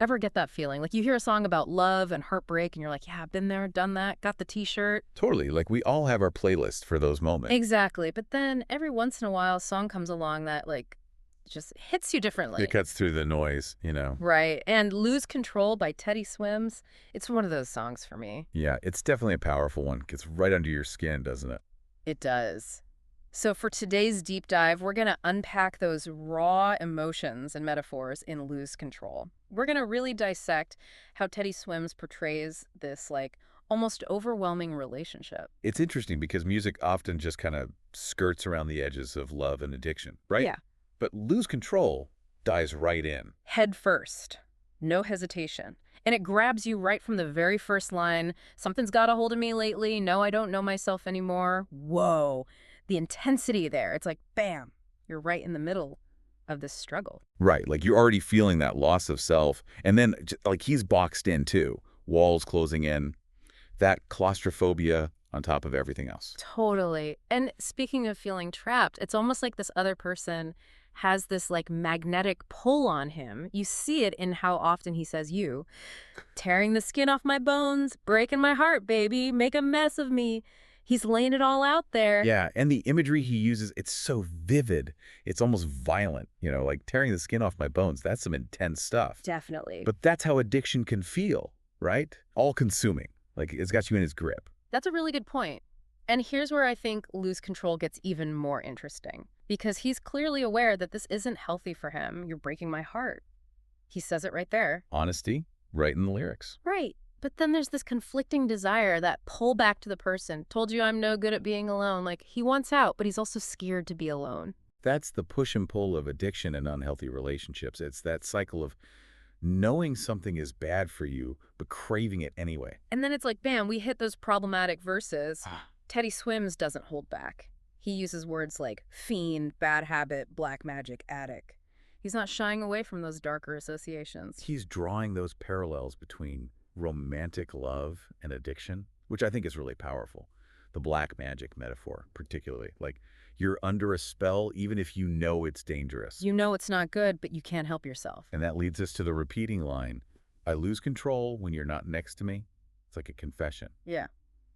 Ever get that feeling? Like you hear a song about love and heartbreak and you're like, yeah, I've been there, done that, got the t-shirt. Totally. Like we all have our playlist for those moments. Exactly. But then every once in a while, a song comes along that like just hits you It differently. cuts through the noise. Right. And Lose Control by Teddy Swims, it's one of those songs for me. Yeah, it's definitely a powerful one. Gets right under your skin, doesn't it? It does. So for today's deep dive, we're going to unpack those raw emotions and metaphors in Lose Control. We're going to really dissect how Teddy Swims portrays this like almost overwhelming relationship. It's interesting because music often just kind of skirts around the edges of love and addiction, right? Yeah. But Lose Control dives right in. Head first, no hesitation. And it grabs you right from the very first line. Something's got a hold of me lately. No, I don't know myself anymore. Whoa. The intensity there. It's like, bam, you're right in the middle of this struggle. Right, like you're already feeling that loss of self. And then, like, he's boxed in too. Walls closing in. That claustrophobia on top of everything else. Totally. And speaking of feeling trapped, it's almost like this other person has this like magnetic pull on him. You see it in how often he says you, tearing the skin off my bones, breaking my heart, baby, make a mess of me. He's laying it all out there. Yeah, and the imagery he uses, it's so vivid. It's almost violent, like tearing the skin off my bones. That's some intense stuff. Definitely. But that's how addiction can feel, right? All-consuming. Like, it's got you in its grip. That's a really good point. And here's where I think Lose Control gets even more interesting. Because he's clearly aware that this isn't healthy for him. You're breaking my heart. He says it right there. Honesty, right in the lyrics. Right. But then there's this conflicting desire, that pull back to the person. Told you I'm no good at being alone. Like, he wants out, but he's also scared to be alone. That's the push and pull of addiction and unhealthy relationships. It's that cycle of knowing something is bad for you, but craving it anyway. And then it's like, bam, we hit those problematic verses. Teddy Swims doesn't hold back. He uses words like fiend, bad habit, black magic, addict. He's not shying away from those darker associations. He's drawing those parallels between romantic love and addiction, which I think is really powerful. The black magic metaphor, particularly. Like, you're under a spell even if you know it's dangerous. You know it's not good, but you can't help yourself. And that leads us to the repeating line, I lose control when you're not next to me. It's like a confession. Yeah.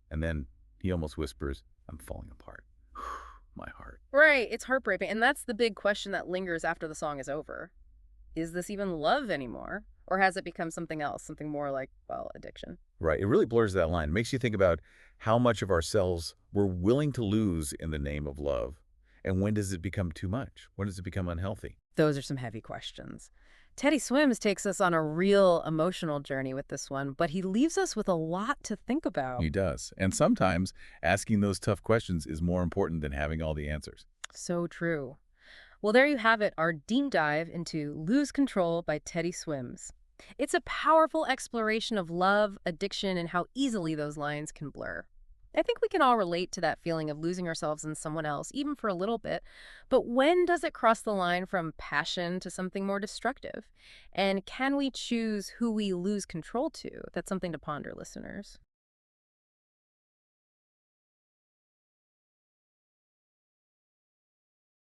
And then he almost whispers, I'm falling apart. My heart. Right. It's heartbreaking. And that's the big question that lingers after the song is over. Is this even love anymore? Or has it become something else, something more like, well, addiction? Right. It really blurs that line. It makes you think about how much of ourselves we're willing to lose in the name of love. And when does it become too much? When does it become unhealthy? Those are some heavy questions. Teddy Swims takes us on a real emotional journey with this one, but he leaves us with a lot to think about. He does. And sometimes asking those tough questions is more important than having all the answers. So true. Well, there you have it, our deep dive into Lose Control by Teddy Swims. It's a powerful exploration of love, addiction, and how easily those lines can blur. I think we can all relate to that feeling of losing ourselves in someone else, even for a little bit. But when does it cross the line from passion to something more destructive? And can we choose who we lose control to? That's something to ponder, listeners.